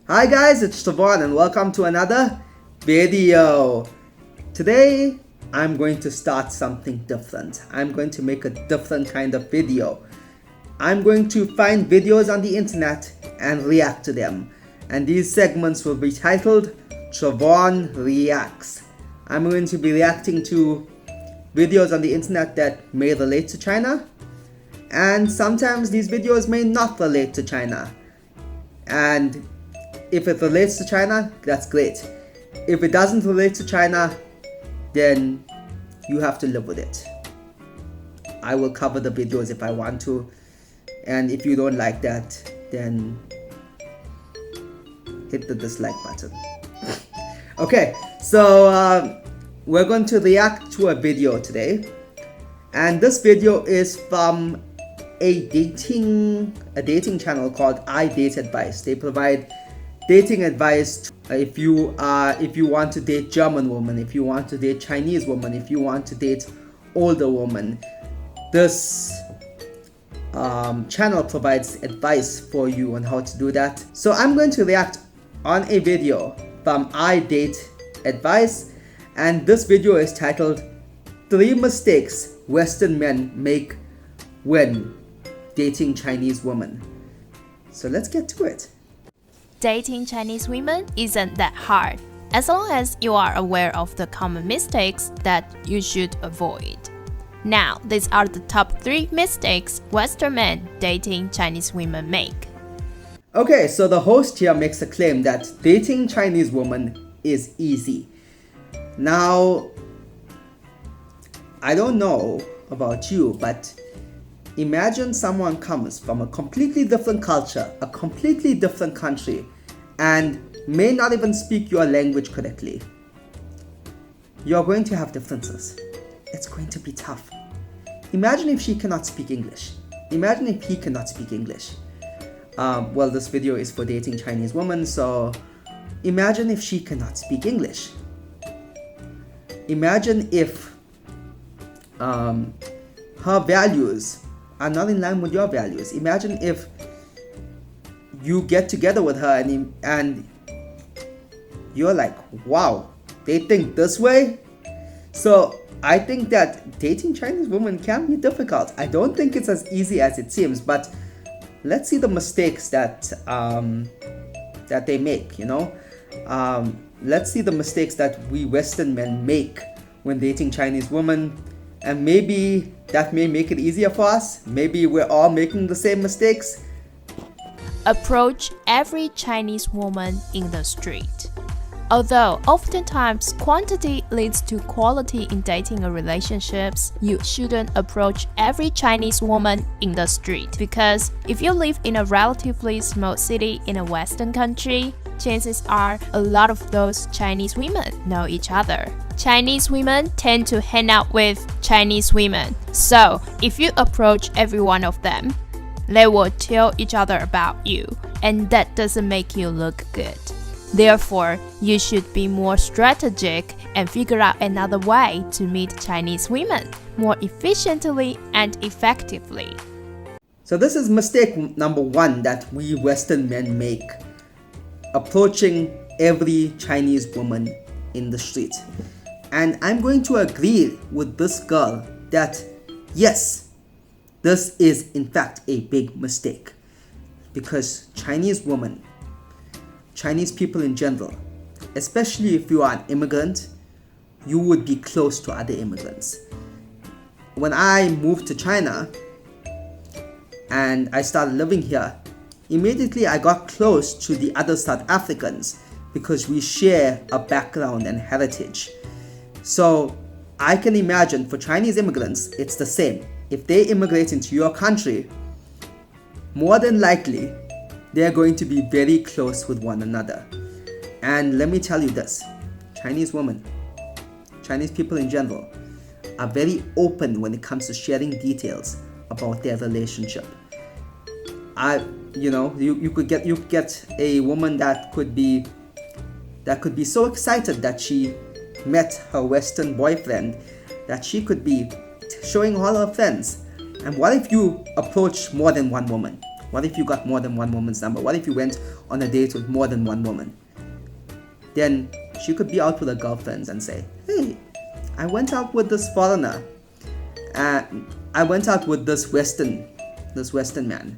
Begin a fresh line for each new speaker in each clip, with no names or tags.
Hi guys, it's Tavon and welcome to another video. Today I'm going to start something different. I'm going to make a different kind of video. I'm going to find videos on the internet and react to them. And these segments will be titled Travon Reacts. I'm going to be reacting to videos on the internet that may relate to China. And sometimes these videos may not relate to China. And if it relates to China, that's great. If it doesn't relate to China, then you have to live with it. I will cover the videos if I want to. And if you don't like that, then hit the dislike button. Okay, so we're going to react to a video today. And this video is from a dating channel called idateadvice. They provide dating advice if you want to date German women, if you want to date Chinese women, if you want to date older women. This channel provides advice for you on how to do that. So I'm going to react on a video from idateadvice, and this video is titled 3 Mistakes Western Men Make When Dating Chinese Women. So let's get to it.
Dating Chinese women isn't that hard, as long as you are aware of the common mistakes that you should avoid. Now, these are the top 3 mistakes Western men dating Chinese women make.
Okay, so the host here makes a claim that dating Chinese women is easy. Now, I don't know about you, but imagine someone comes from a completely different culture, a completely different country, and may not even speak your language correctly. You're going to have differences. It's going to be tough. Imagine if she cannot speak English. Imagine if he cannot speak English. Well, this video is for dating Chinese women, so imagine if she cannot speak English. Imagine if her values are not in line with your values. Imagine if you get together with her and you're like, wow, they think this way? So I think that dating Chinese women can be difficult. I don't think it's as easy as it seems, but let's see the mistakes that they make, you know? Let's see the mistakes that we Western men make when dating Chinese women, and maybe that may make it easier for us. Maybe we're all making the same mistakes.
Approach every Chinese woman in the street. Although oftentimes quantity leads to quality in dating or relationships, you shouldn't approach every Chinese woman in the street, because if you live in a relatively small city in a Western country, chances are a lot of those Chinese women know each other. Chinese women tend to hang out with Chinese women, so if you approach every one of them, they will tell each other about you, and that doesn't make you look good. Therefore, you should be more strategic and figure out another way to meet Chinese women more efficiently and effectively.
So this is mistake number 1 that we Western men make. Approaching every Chinese woman in the street. And I'm going to agree with this girl that yes, this is in fact a big mistake, because Chinese women, Chinese people in general, especially if you are an immigrant, you would be close to other immigrants. When I moved to China and I started living here, immediately I got close to the other South Africans because we share a background and heritage. So I can imagine for Chinese immigrants, it's the same. If they immigrate into your country, more than likely, they're going to be very close with one another. And let me tell you this, Chinese women, Chinese people in general, are very open when it comes to sharing details about their relationship. You could get a woman that could be so excited that she met her Western boyfriend that she could be showing all her friends. And what if you approach more than one woman? What if you got more than one woman's number? What if you went on a date with more than one woman? Then she could be out with her girlfriends and say, hey, I went out with this foreigner. I went out with this Western man.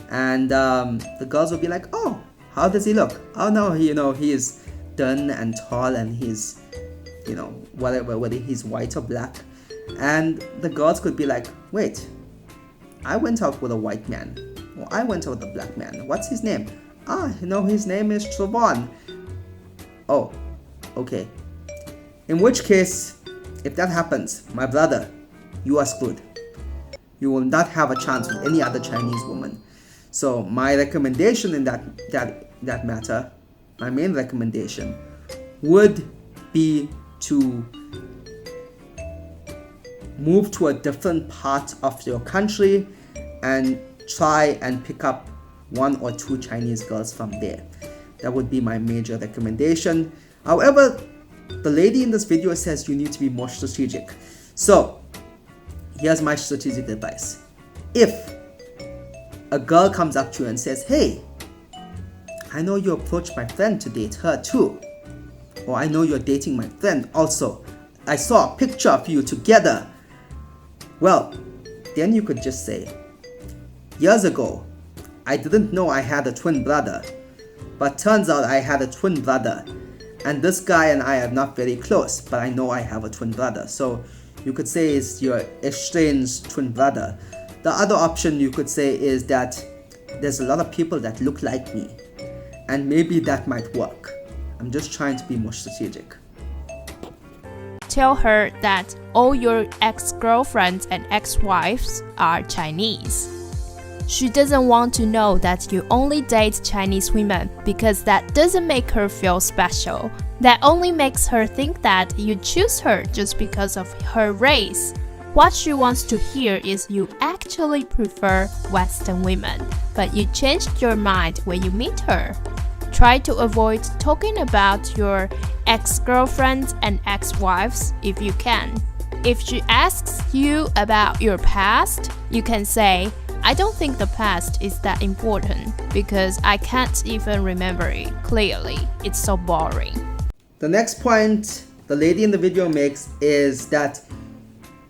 And the girls will be like, oh, how does he look? Oh no, he's dun and tall, and he's, whether he's white or black. And the girls could be like, wait, I went out with a white man. Or I went out with a black man. What's his name? His name is Trevon. Oh, okay. In which case, if that happens, my brother, you are screwed. You will not have a chance with any other Chinese woman. So my recommendation in that matter, my main recommendation, would be to move to a different part of your country and try and pick up 1 or 2 Chinese girls from there. That would be my major recommendation. However, the lady in this video says you need to be more strategic. So here's my strategic advice. If a girl comes up to you and says, hey, I know you approached my friend to date her too, or I know you're dating my friend also, I saw a picture of you together, well, then you could just say, years ago, I didn't know I had a twin brother, but turns out I had a twin brother, and this guy and I are not very close, but I know I have a twin brother. So you could say it's your estranged twin brother. The other option you could say is that there's a lot of people that look like me, and maybe that might work. I'm just trying to be more strategic.
Tell her that all your ex-girlfriends and ex-wives are Chinese. She doesn't want to know that you only date Chinese women because that doesn't make her feel special. That only makes her think that you choose her just because of her race. What she wants to hear is you actually prefer Western women, but you changed your mind when you meet her. Try to avoid talking about your ex-girlfriends and ex-wives if you can. If she asks you about your past, you can say, I don't think the past is that important because I can't even remember it clearly. It's so boring.
The next point the lady in the video makes is that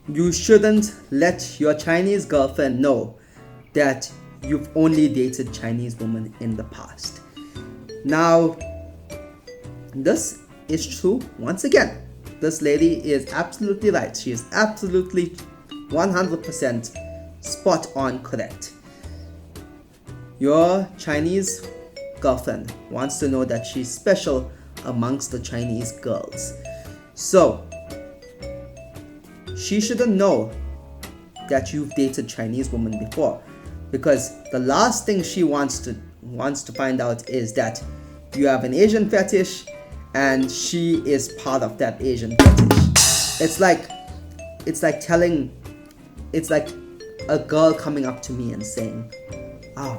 you shouldn't let your Chinese girlfriend know that you've only dated Chinese women in the past. Now, this is true. Once again, this lady is absolutely right. She is absolutely 100% spot on correct. Your Chinese girlfriend wants to know that she's special amongst the Chinese girls. So, she shouldn't know that you've dated Chinese women before, because the last thing she wants to find out is that you have an Asian fetish and she is part of that Asian fetish. It's like a girl coming up to me and saying, oh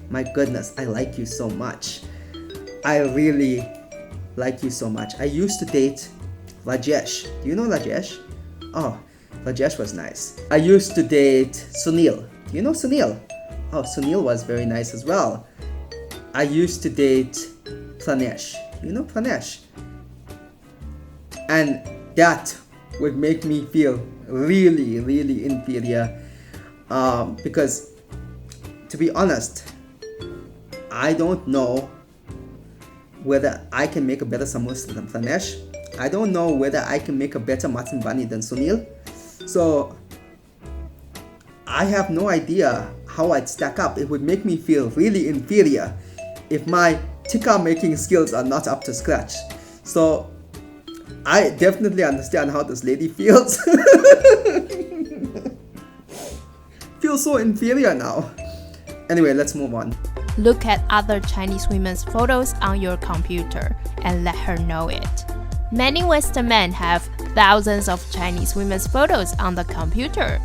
my goodness, I like you so much. I really like you so much. I used to date Rajesh. Do you know Rajesh? Oh, Rajesh was nice. I used to date Sunil. Do you know Sunil? Oh, Sunil was very nice as well. I used to date Pranesh. You know Pranesh? And that would make me feel really, really inferior. Because, to be honest, I don't know whether I can make a better samosa than Pranesh. I don't know whether I can make a better mutton bunny than Sunil. So, I have no idea how I'd stack up. It would make me feel really inferior if my tikka making skills are not up to scratch. So, I definitely understand how this lady feels. Feel so inferior now. Anyway, let's move on.
Look at other Chinese women's photos on your computer and let her know it. Many Western men have thousands of Chinese women's photos on the computer.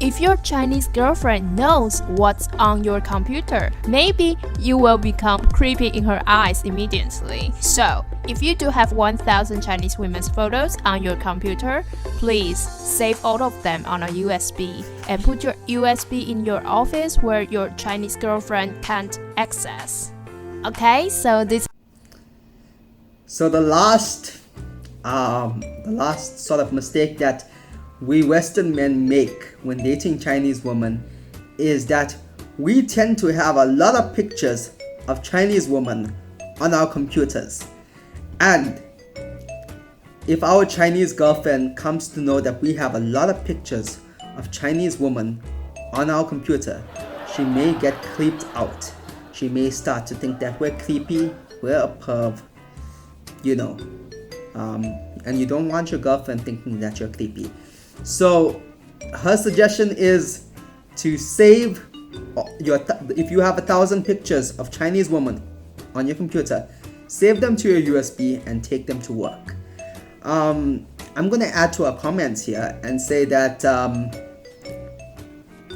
If your Chinese girlfriend knows what's on your computer, maybe you will become creepy in her eyes immediately. So, if you do have 1000 Chinese women's photos on your computer, please save all of them on a USB and put your USB in your office where your Chinese girlfriend can't access. Okay, so
the last sort of mistake that we Western men make when dating Chinese women is that we tend to have a lot of pictures of Chinese women on our computers. And if our Chinese girlfriend comes to know that we have a lot of pictures of Chinese women on our computer, she may get creeped out. She may start to think that we're creepy, we're a perv, and you don't want your girlfriend thinking that you're creepy. So her suggestion is to save if you have 1,000 pictures of Chinese women on your computer, save them to your USB and take them to work. I'm gonna add to our comments here and say that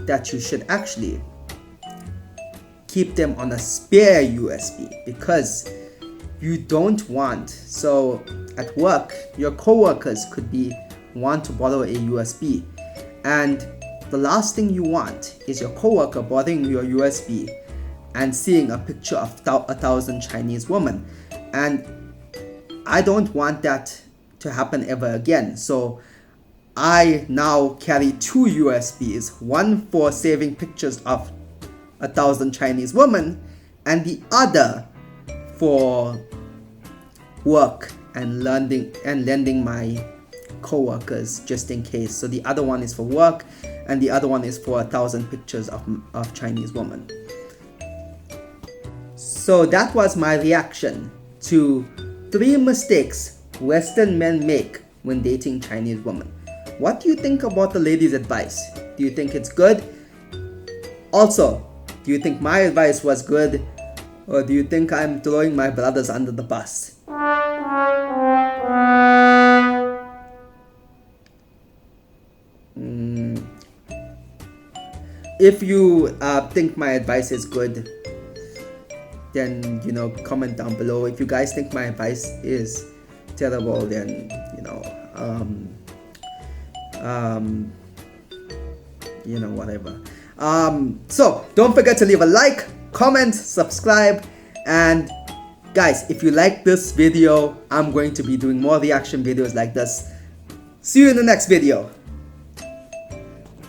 that you should actually keep them on a spare USB, because you don't want, so at work your co-workers could want to borrow a USB, and the last thing you want is your co-worker borrowing your USB and seeing a picture of 1,000 Chinese women, and I don't want that to happen ever again. So I now carry 2 USBs, one for saving pictures of 1,000 Chinese women and the other for work and lending my co-workers just in case. So the other one is for work and the other one is for 1,000 pictures of Chinese women. So that was my reaction to 3 mistakes Western men make when dating Chinese women. What do you think about the lady's advice? Do you think it's good? Also, do you think my advice was good, or do you think I'm throwing my brothers under the bus? If you think my advice is good, then comment down below. If you guys think my advice is terrible, then whatever. So don't forget to leave a like, comment, subscribe, and guys, if you like this video, I'm going to be doing more reaction videos like this. See you in the next video.